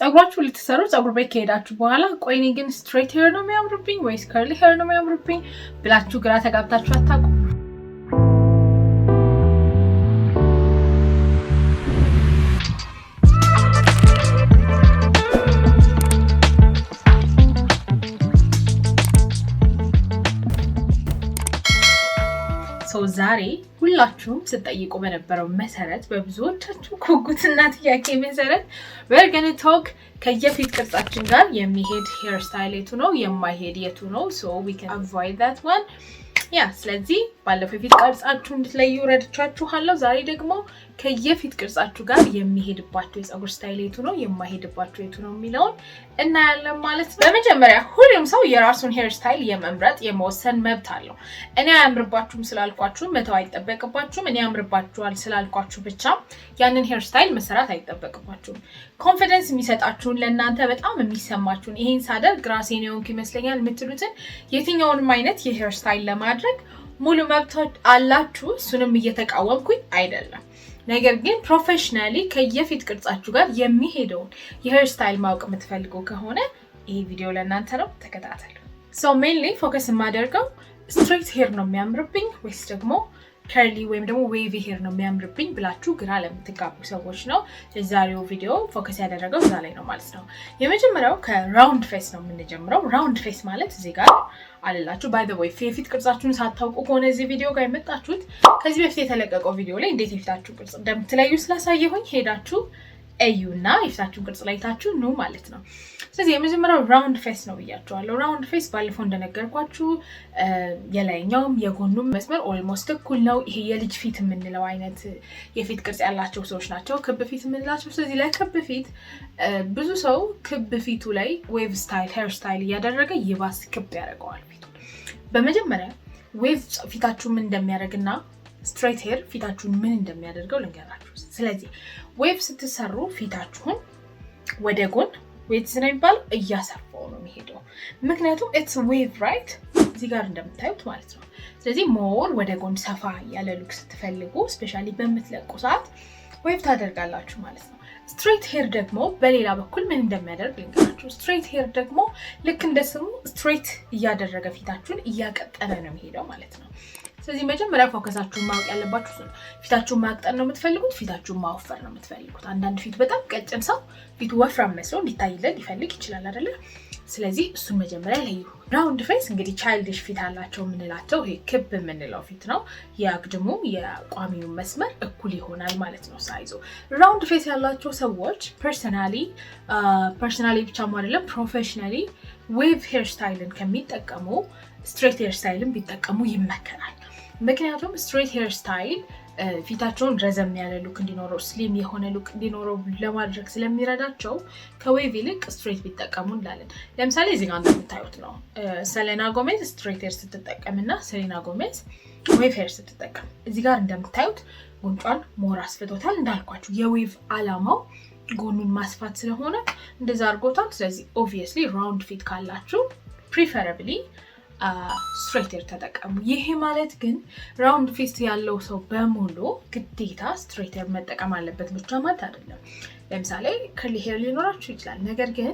ጸጉራችሁ ልትሰሩ ጸጉር ቤት ከሄዳችሁ በኋላ ቆይኔ ግን ስትሬት ሄር ነው የሚያምርብኝ ወይስ ከርሊ ሄር ነው የሚያምርብኝ ብላችሁ ግራ ተጋብታችሁ አታውቁም? ዛሬ ሁላችሁም ስትጠይቁ በነበረው መሰረት በብዙዎቻችሁ ጉጉትና ጥያቄ መሰረት we're going to talk ከየፊት ቅርጻችን ጋር የሚሄድ ሄር ስታይል የቱ ነው የማይሄድ የቱ ነው so we can avoid that one ስለዚህ ባለፈው የፊት ቅርጻችሁ እንድትለዩ ረድቻችኋለሁ። ዛሬ ደግሞ ከየፊት ቅርጻችሁ ጋር የሚሄድባችሁ የጸጉር ስታይል የቱ ነው የማይሄድባችሁ የቱ ነው የሚለውን እናያለን ማለት ነው። በመጀመሪያ ሁሉም ሰው የራሱን ሄር ስታይል የመምረጥ የመወሰን መብት አለው። እኔ አያምርባችሁም ስላልኳችሁ መተው አይጠበቅባችሁም። እኔ አያምርባችኋል ስላልኳችሁ ብቻ ያንን ሄር ስታይል መሰራት አይጠበቅባችሁም። ኮንፊደንስ የሚሰጣችሁን ለእናንተ በጣም የሚሰማችሁን ይሄን ሳደርግ ራሴን የሆንኩ ይመስለኛል የምትሉትን የትኛውንም አይነት የሄር ስታይል ለማድረግ ሙሉ መብት አላችሁ። እሱንም እየተቃወምኩኝ አይደለም። ነገር ግን ፕሮፌሽናሊ ከየፊት ቅርጻችሁ ጋር የሚሄደውን የሄር ስታይል ማወቅ የምትፈልጉ ከሆነ ይሄ ቪዲዮ ለእናንተ ነው፣ ተከታተሉ። ሶ ሜንሊ ፎከስ የማደርገው ስትሬት ሄር ነው የሚያምርብኝ ወይስ ደግሞ ከርሊ ወይም ደግሞ ዌቪ ሄር ነው የሚያምርብኝ ብላችሁ ግራ ለምትጋቡ ሰዎች ነው የዛሬው ቪዲዮ ፎከስ ያደረገው እዛ ላይ ነው ማለት ነው። የመጀመሪያው ከራውንድ ፌስ ነው የምንጀምረው። ራውንድ ፌስ ማለት እዚህ ጋር አለላችሁ። ባይ ዘ ወይ የፊት ቅርጻችሁን ሳታውቁ ከሆነ እዚህ ቪዲዮ ጋር የመጣችሁት ከዚህ በፊት የተለቀቀው ቪዲዮ ላይ እንዴት የፊታችሁ ቅርጽ እንደምትለዩ ስላሳየሁኝ ሄዳችሁ እዩና የፊታችሁን ቅርጽ ላይታችሁ ነው ማለት ነው። ስለዚህ የመጀመሪያው ራውንድ ፌስ ነው ብያችኋለሁ። ራውንድ ፌስ ባለፈው እንደነገርኳችሁ የላይኛውም የጎኑም መስመር ኦልሞስት እኩል ነው። ይሄ የልጅ ፊት የምንለው አይነት የፊት ቅርጽ ያላቸው ሰዎች ናቸው ክብ ፊት የምንላቸው። ስለዚህ ለክብ ፊት ብዙ ሰው ክብ ፊቱ ላይ ዌቭ ስታይል ሄር ስታይል እያደረገ ይባስ ክብ ያደርገዋል ፊቱ። በመጀመሪያ ዌቭ ፊታችሁ ምን እንደሚያደርግና ስትሬት ሄር ፊታችሁን ምን እንደሚያደርገው ልንገራችሁ። ስለዚህ ዌቭ ስትሰሩ ፊታችሁን ወደ ጎን ዌቭ ነው የሚባለው እያሰፋው ነው የሚሄደው። ምክንያቱም ኢትስ ዌቭ ራይት እዚህ ጋር እንደምታዩት ማለት ነው። ስለዚህ ሞር ወደ ጎን ሰፋ ያለ ሉክ ስትፈልጉ ስፔሻሊ በምትለቁ ሰዓት ዌቭ ታደርጋላችሁ ማለት ነው። ስትሬት ሄር ደግሞ በሌላ በኩል ምን እንደሚያደርግ ልንገራችሁ። ስትሬት ሄር ደግሞ ልክ እንደ ስሙ ስትሬት እያደረገ ፊታችሁን እያቀጠለ ነው የሚሄደው ማለት ነው። ስለዚህ መጀመሪያ ፎከሳችሁን ማወቅ ያለባችሁ ነው። ፊታችሁን ማቅጠን ነው የምትፈልጉት፣ ፊታችሁን ማወፈር ነው የምትፈልጉት። አንዳንድ ፊት በጣም ቀጭን ሰው ፊቱ ወፍራም መስሎ እንዲታይለት ሊፈልግ ይችላል አይደለ? ስለዚህ እሱን መጀመሪያ ለዩ። ራውንድ ፌስ እንግዲህ ቻይልድሽ ፊት አላቸው የምንላቸው ይሄ ክብ የምንለው ፊት ነው። የአግድሙ የቋሚው መስመር እኩል ይሆናል ማለት ነው ሳይዙ። ራውንድ ፌስ ያላቸው ሰዎች ፐርሰናሊ ብቻም አይደለም ፕሮፌሽናሊ ዌቭ ሄር ስታይልን ከሚጠቀሙ ስትሬት ሄር ስታይልን ቢጠቀሙ ይመከራል። ምክንያቱም ስትሬት ሄር ስታይል ፊታቸውን ረዘም ያለ ሉክ እንዲኖረው ስሊም የሆነ ሉክ እንዲኖረው ለማድረግ ስለሚረዳቸው ከዌቭ ይልቅ ስትሬት ቢጠቀሙ እንላለን። ለምሳሌ እዚህ ጋር እንደምታዩት ነው ሰሌና ጎሜዝ ስትሬት ሄር ስትጠቀምና ሰሌና ጎሜዝ ዌቭ ሄር ስትጠቀም እዚህ ጋር እንደምታዩት ጉንጯን ሞር አስፍቶታል። እንዳልኳችሁ የዌቭ አላማው ጎኑን ማስፋት ስለሆነ እንደዛ አድርጎታል። ስለዚህ ኦብቪየስሊ ራውንድ ፊት ካላችሁ ፕሪፈረብሊ ስትሬት ሄር ተጠቀሙ። ይሄ ማለት ግን ራውንድ ፌስ ያለው ሰው በሙሉ ግዴታ ስትሬት ሄር መጠቀም አለበት ብቻ ማለት አይደለም። ለምሳሌ ከርሊ ሄር ሊኖራችሁ ይችላል። ነገር ግን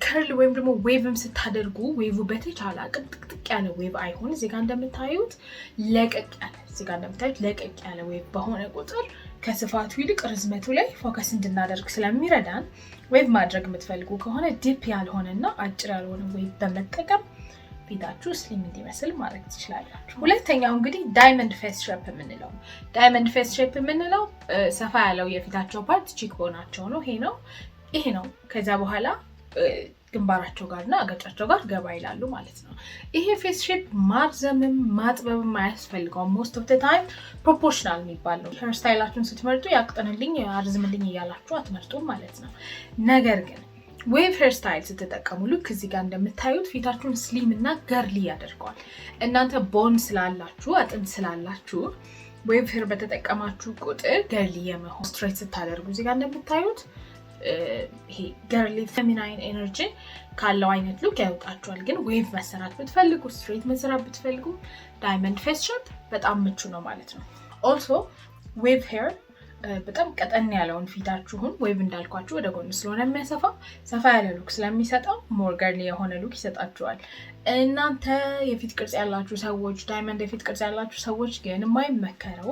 ከርል ወይም ደግሞ ዌቭም ስታደርጉ ዌቭ በተቻለ አቅም ጥቅጥቅ ያለ ዌቭ አይሆን። እዚህ ጋር እንደምታዩት ለቀቅ ያለ ዌቭ በሆነ ቁጥር ከስፋቱ ይልቅ ርዝመቱ ላይ ፎከስ እንድናደርግ ስለሚረዳን ዌቭ ማድረግ የምትፈልጉ ከሆነ ዲፕ ያልሆነና አጭር ያልሆነ ዌቭ በመጠቀም ፊታችሁ ስሊም እንዲመስል ማድረግ ትችላላችሁ። ሁለተኛው እንግዲህ ዳይመንድ ፌስ ሼፕ የምንለው የምንለው ሰፋ ያለው የፊታቸው ፓርት ቺክ ቦናቸው ነው። ይሄ ነው። ከዛ በኋላ ግንባራቸው ጋርና አገጫቸው ጋር ገባ ይላሉ ማለት ነው። ይሄ ፌስ ሼፕ ማርዘምም ማጥበብም አያስፈልገውም። ሞስት ኦፍ ዘ ታይም ፕሮፖርሽናል የሚባል ነው። ሄር ስታይላችሁን ስትመርጡ ያቅጥንልኝ አርዝምልኝ እያላችሁ አትመርጡም ማለት ነው። ነገር ግን ዌቭ ሄር ስታይል ስትጠቀሙ ልክ እዚህ ጋር እንደምታዩት ፊታችሁን ስሊም እና ገርሊ ያደርገዋል። እናንተ ቦን ስላላችሁ አጥንት ስላላችሁ ዌቭ ሄር በተጠቀማችሁ ቁጥር ገርሊ የመሆን ስትሬት ስታደርጉ እዚህ ጋር እንደምታዩት ይሄ ገርሊ ፌሚናይን ኤነርጂ ካለው አይነት ሉክ ያወጣችኋል። ግን ዌቭ መሰራት ብትፈልጉ ስትሬት መሰራት ብትፈልጉ ዳይመንድ ፌስ ሼፕ በጣም ምቹ ነው ማለት ነው። ኦልሶ ዌቭ ሄር በጣም ቀጠን ያለውን ፊታችሁን ዌቭ እንዳልኳችሁ ወደ ጎን ስለሆነ የሚያሰፋው ሰፋ ያለ ሉክ ስለሚሰጠው ሞር ገርሊ የሆነ ሉክ ይሰጣችኋል። እናንተ የፊት ቅርጽ ያላችሁ ሰዎች፣ ዳይመንድ የፊት ቅርጽ ያላችሁ ሰዎች ግን የማይመከረው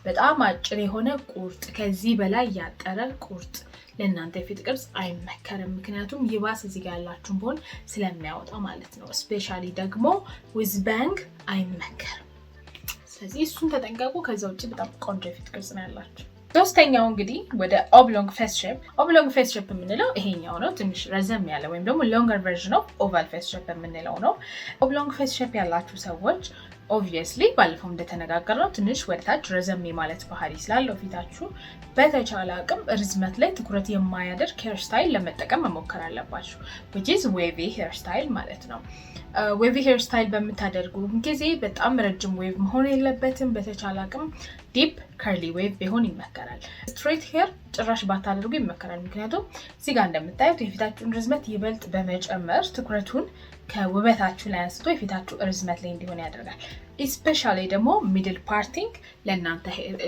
በጣም አጭር የሆነ ቁርጥ፣ ከዚህ በላይ ያጠረ ቁርጥ ለእናንተ የፊት ቅርጽ አይመከርም። ምክንያቱም ይባስ እዚህ ጋር ያላችሁን ቦን ስለሚያወጣ ማለት ነው። ስፔሻሊ ደግሞ ዊዝ ባንግ አይመከርም። ስለዚህ እሱን ተጠንቀቁ። ከዛ ውጭ በጣም ቆንጆ የፊት ቅርጽ ነው ያላችሁ። ሶስተኛው እንግዲህ ወደ ኦብሎንግ ፌስ ሼፕ። ኦብሎንግ ፌስ ሼፕ የምንለው ይሄኛው ነው። ትንሽ ረዘም ያለ ወይም ደግሞ ሎንገር ቨርዥን ኦፍ ኦቫል ፌስ ሼፕ የምንለው ነው። ኦብሎንግ ፌስ ሼፕ ያላችሁ ሰዎች ኦብቪየስሊ ባለፈው እንደተነጋገርነው ትንሽ ወደታች ረዘም ማለት ባህሪ ስላለው ፊታችሁ በተቻለ አቅም ርዝመት ላይ ትኩረት የማያደርግ ሄር ስታይል ለመጠቀም መሞከር አለባችሁ። which is wavy hair style ማለት ነው። ዌቪ ሄር ስታይል በምታደርጉ ጊዜ በጣም ረጅም ዌቭ መሆን የለበትም። በተቻለ አቅም ዲፕ ከርሊ ዌቭ ቢሆን ይመከራል። ስትሬት ሄር ጭራሽ ባታደርጉ ይመከራል። ምክንያቱም እዚህ ጋር እንደምታዩት የፊታችሁን ርዝመት ይበልጥ በመጨመር ትኩረቱን ከውበታችሁ ላይ አንስቶ የፊታችሁ ርዝመት ላይ እንዲሆን ያደርጋል። ኢስፔሻሊ ደግሞ ሚድል ፓርቲንግ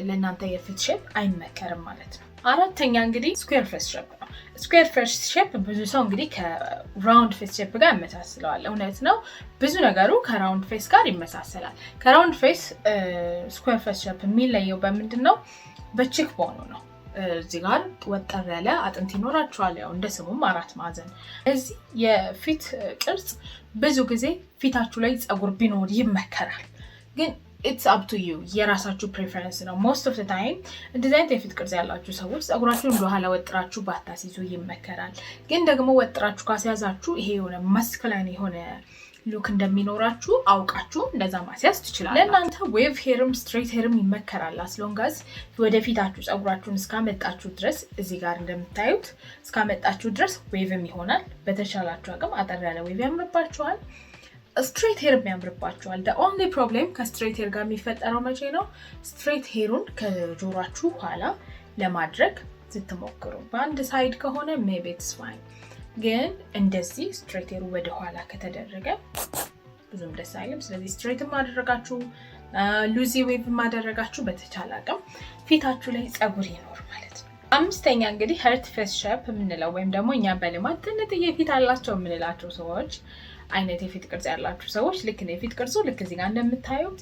ለእናንተ የፊት ሼፕ አይመከርም ማለት ነው። አራተኛ እንግዲህ ስኩዌር ፌስ ሼፕ ነው። ስኩዌር ፌስ ሼፕ ብዙ ሰው እንግዲህ ከራውንድ ፌስ ሼፕ ጋር ያመሳስለዋል። እውነት ነው፣ ብዙ ነገሩ ከራውንድ ፌስ ጋር ይመሳሰላል። ከራውንድ ፌስ ስኩዌር ፌስ ሼፕ የሚለየው በምንድን ነው? በቺክ ቦኑ ነው። እዚህ ጋር ወጠር ያለ አጥንት ይኖራቸዋል። ያው እንደ ስሙም አራት ማዕዘን። እዚህ የፊት ቅርጽ ብዙ ጊዜ ፊታችሁ ላይ ፀጉር ቢኖር ይመከራል፣ ግን ኢትስ አፕ ቱ ዩ የራሳችሁ ፕሬፈረንስ ነው። ሞስት ኦፍ ዘ ታይም እንደዚህ አይነት የፊት ቅርጽ ያላችሁ ሰዎች ፀጉራችሁን ወደኋላ ወጥራችሁ ባታስይዙ ይመከራል። ግን ደግሞ ወጥራችሁ ካስያዛችሁ ይሄ የሆነ ማስኩላይን የሆነ ሉክ እንደሚኖራችሁ አውቃችሁ እንደዛ ማስያዝ ትችላላችሁ። ለእናንተ ዌቭ ሄርም ስትሬት ሄርም ይመከራል። አስሎንጋዝ ወደፊታችሁ ፀጉራችሁን እስካመጣችሁ ድረስ እዚህ ጋር እንደምታዩት እስካመጣችሁ ድረስ ዌቭም ይሆናል። በተቻላችሁ አቅም አጠር ያለ ዌቭ ያምርባችኋል። ስትሬት ሄር ያምርባችኋል። the only problem ከስትሬት ሄር ጋር የሚፈጠረው መቼ ነው? ስትሬት ሄሩን ከጆሯችሁ ኋላ ለማድረግ ስትሞክሩ፣ በአንድ ሳይድ ከሆነ maybe it's fine፣ ግን እንደዚህ ስትሬት ሄሩ ወደ ኋላ ከተደረገ ብዙም ደስ አይልም። ስለዚህ ስትሬትም ማደረጋችሁ ሉዚ ዌቭ ማደረጋችሁ በተቻለ አቅም ፊታችሁ ላይ ፀጉር ይኖር ማለት ነው። አምስተኛ እንግዲህ ሄርት ፌስ ሼፕ የምንለው ወይም ደግሞ እኛ በልማድ ትንጥዬ ፊት አላቸው የምንላቸው ሰዎች አይነት የፊት ቅርጽ ያላችሁ ሰዎች ልክ ነው። የፊት ቅርጹ ልክ እዚህ ጋር እንደምታዩት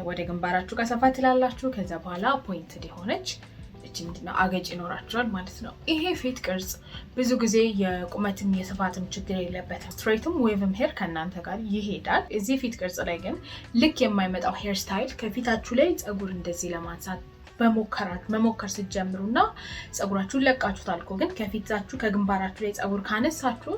ወደ ግንባራችሁ ጋር ሰፋ ትላላችሁ። ከዛ በኋላ ፖይንትድ የሆነች እቺ ምንድነው አገጭ ይኖራችኋል ማለት ነው። ይሄ ፊት ቅርጽ ብዙ ጊዜ የቁመትም የስፋትም ችግር የለበትም። ስትሬትም ዌቭም ሄር ከእናንተ ጋር ይሄዳል። እዚህ ፊት ቅርጽ ላይ ግን ልክ የማይመጣው ሄር ስታይል ከፊታችሁ ላይ ፀጉር እንደዚህ ለማንሳት መሞከር ስትጀምሩና ፀጉራችሁን ለቃችሁታል እኮ ግን ከፊታችሁ ከግንባራችሁ ላይ ፀጉር ካነሳችሁ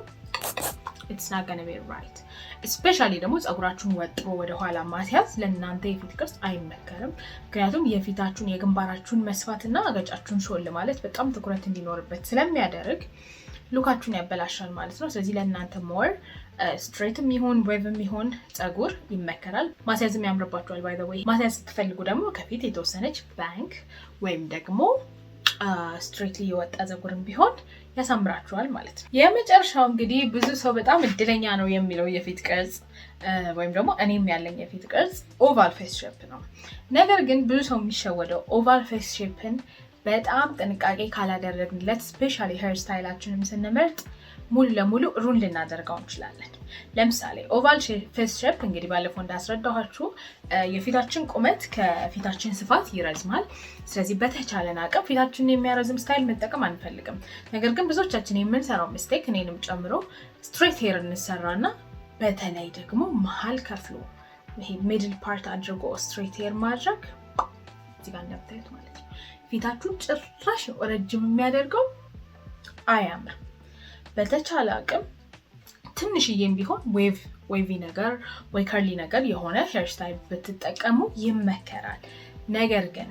it's not gonna be right። especially ደግሞ ፀጉራችሁን ወጥሮ ወደ ኋላ ማስያዝ ለእናንተ የፊት ቅርጽ አይመከርም። ምክንያቱም የፊታችሁን የግንባራችሁን መስፋትና አገጫችሁን ሾል ማለት በጣም ትኩረት እንዲኖርበት ስለሚያደርግ ሉካችሁን ያበላሻል ማለት ነው። ስለዚህ ለእናንተ ሞር ስትሬትም ይሁን ዌቭም ይሁን ፀጉር ይመከራል። ማስያዝም ያምርባችኋል። ባይ ዘ ዌይ ማስያዝ ስትፈልጉ ደግሞ ከፊት የተወሰነች ባንክ ወይም ደግሞ ስትሬትሊ የወጣ ፀጉርም ቢሆን ያሳምራችኋል ማለት ነው። የመጨረሻው እንግዲህ ብዙ ሰው በጣም እድለኛ ነው የሚለው የፊት ቅርጽ ወይም ደግሞ እኔም ያለኝ የፊት ቅርጽ ኦቫል ፌስ ሼፕ ነው። ነገር ግን ብዙ ሰው የሚሸወደው ኦቫል ፌስ ሼፕን በጣም ጥንቃቄ ካላደረግንለት ስፔሻሊ ሄር ስታይላችንም ስንመርጥ ሙሉ ለሙሉ ሩን ልናደርገው እንችላለን። ለምሳሌ ኦቫል ፌስ ሼፕ እንግዲህ ባለፈው እንዳስረዳኋችሁ የፊታችን ቁመት ከፊታችን ስፋት ይረዝማል። ስለዚህ በተቻለን አቅም ፊታችንን የሚያረዝም ስታይል መጠቀም አንፈልግም። ነገር ግን ብዙዎቻችን የምንሰራው ሚስቴክ እኔንም ጨምሮ ስትሬት ሄር እንሰራና በተለይ ደግሞ መሀል ከፍሎ ይሄ ሚድል ፓርት አድርጎ ስትሬት ሄር ማድረግ እዚህ ጋር እንደምታዩት ማለት ነው ፊታችሁን ጭራሽ ረጅም የሚያደርገው አያምርም። በተቻለ አቅም ትንሽዬም ቢሆን ዌቪ ነገር ወይ ከርሊ ነገር የሆነ ሄር ስታይል ብትጠቀሙ ይመከራል። ነገር ግን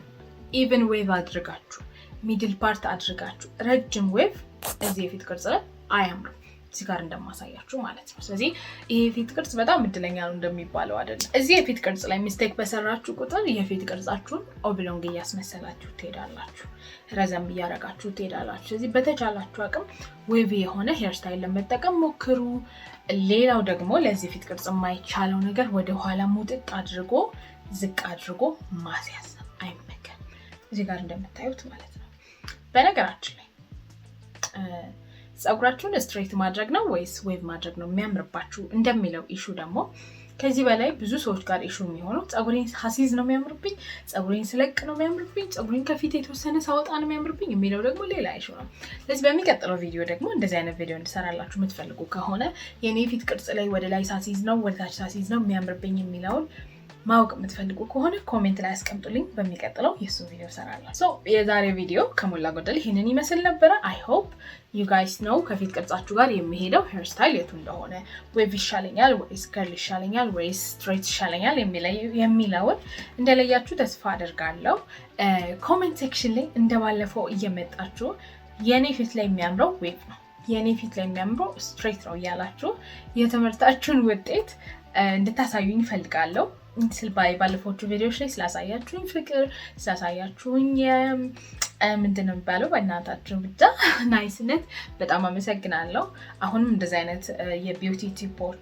ኢቭን ዌቭ አድርጋችሁ ሚድል ፓርት አድርጋችሁ ረጅም ዌቭ እዚህ የፊት ቅርጽ ላይ አያምርም፣ እዚህ ጋር እንደማሳያችሁ ማለት ነው። ስለዚህ ይሄ የፊት ቅርጽ በጣም እድለኛ ነው እንደሚባለው አይደለም። እዚህ የፊት ቅርጽ ላይ ሚስቴክ በሰራችሁ ቁጥር የፊት ቅርጻችሁን ኦብሎንግ እያስመሰላችሁ ትሄዳላችሁ፣ ረዘም እያረጋችሁ ትሄዳላችሁ። ስለዚህ በተቻላችሁ አቅም ዌቪ የሆነ ሄር ስታይል ለመጠቀም ሞክሩ። ሌላው ደግሞ ለዚህ ፊት ቅርጽ የማይቻለው ነገር ወደ ኋላ ሙጥጥ አድርጎ ዝቅ አድርጎ ማስያዝ አይመከርም። እዚህ ጋር እንደምታዩት ማለት ነው። በነገራችን ላይ ጸጉራችሁን ስትሬት ማድረግ ነው ወይስ ዌቭ ማድረግ ነው የሚያምርባችሁ እንደሚለው ኢሹ ደግሞ ከዚህ በላይ ብዙ ሰዎች ጋር ኢሹ የሚሆነው ጸጉሬን ሳሲዝ ነው የሚያምርብኝ፣ ጸጉሬን ስለቅ ነው የሚያምርብኝ፣ ጸጉሬን ከፊት የተወሰነ ሳወጣ ነው የሚያምርብኝ የሚለው ደግሞ ሌላ ኢሹ ነው። ስለዚህ በሚቀጥለው ቪዲዮ ደግሞ እንደዚህ አይነት ቪዲዮ እንድሰራላችሁ የምትፈልጉ ከሆነ የኔ ፊት ቅርጽ ላይ ወደ ላይ ሳሲዝ ነው ወደ ታች ሳሲዝ ነው የሚያምርብኝ የሚለውን ማወቅ የምትፈልጉ ከሆነ ኮሜንት ላይ አስቀምጡልኝ። በሚቀጥለው የሱ ቪዲዮ ሰራላችሁ። ሶ የዛሬ ቪዲዮ ከሞላ ጎደል ይሄንን ይመስል ነበረ። አይ ሆፕ ዩ ጋይስ ነው ከፊት ቅርጻችሁ ጋር የሚሄደው ሄር ስታይል የቱ እንደሆነ፣ ዌቭ ይሻለኛል ወይስ ከርል ይሻለኛል ወይስ ስትሬት ይሻለኛል የሚለውን እንደለያችሁ ተስፋ አደርጋለሁ። ኮሜንት ሴክሽን ላይ እንደባለፈው እየመጣችሁ የኔ ፊት ላይ የሚያምረው ዌቭ ነው፣ የኔ ፊት ላይ የሚያምረው ስትሬት ነው እያላችሁ የትምህርታችሁን ውጤት እንድታሳዩኝ ፈልጋለሁ። ባለፎቹ ቪዲዮዎች ላይ ስላሳያችሁኝ ፍቅር፣ ስላሳያችሁኝ ምንድን ነው የሚባለው በእናታችሁ ብቻ ናይስነት በጣም አመሰግናለሁ። አሁንም እንደዚህ አይነት የቢዩቲ ቲፖች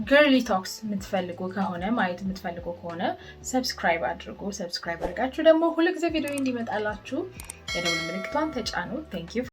ገርሊ ቶክስ የምትፈልጉ ከሆነ ማየት የምትፈልጉ ከሆነ ሰብስክራይብ አድርጉ። ሰብስክራይብ አድርጋችሁ ደግሞ ሁልጊዜ ቪዲዮ እንዲመጣላችሁ የደወል ምልክቷን ተጫኑ። ቴንክ ዩ